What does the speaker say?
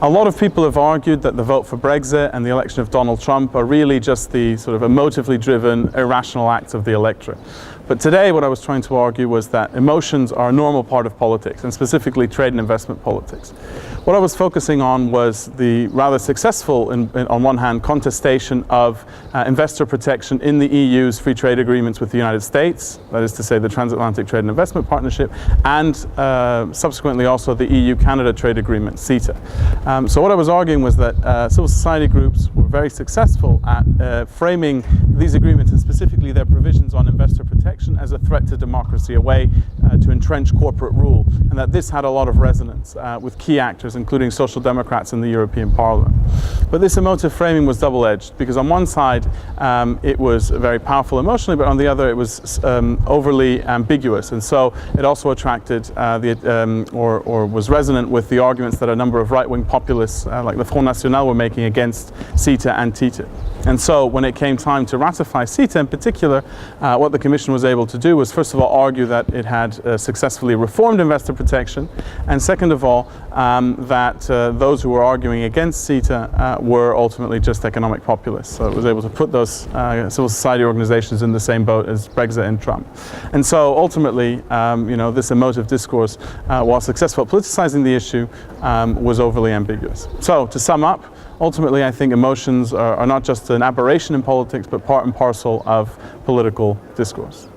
A lot of people have argued that the vote for Brexit and the election of Donald Trump are really just the sort of emotively driven, irrational acts of the electorate. But today what I was trying to argue was that emotions are a normal part of politics, and specifically trade and investment politics. What I was focusing on was the rather successful, on one hand, contestation of investor protection in the EU's free trade agreements with the United States, that is to say the Transatlantic Trade and Investment Partnership, and subsequently also the EU-Canada trade agreement, CETA. So what I was arguing was that civil society groups were very successful at framing these agreements, and specifically their provisions on investor protection, as a threat to democracy, a way to entrench corporate rule, and that this had a lot of resonance with key actors, including social democrats in the European Parliament. But this emotive framing was double-edged, because on one side it was very powerful emotionally, but on the other it was overly ambiguous, and so it also attracted or was resonant with the arguments that a number of right-wing populists like the Front National were making against CETA and TTIP. And so when it came time to ratify CETA in particular, what the Commission was able to do was first of all argue that it had successfully reformed investor protection, and second of all that those who were arguing against CETA were ultimately just economic populists. So it was able to put those civil society organizations in the same boat as Brexit and Trump. And so ultimately, this emotive discourse, while successful at politicizing the issue, was overly ambiguous. So to sum up, ultimately I think emotions are not just an aberration in politics, but part and parcel of political discourse.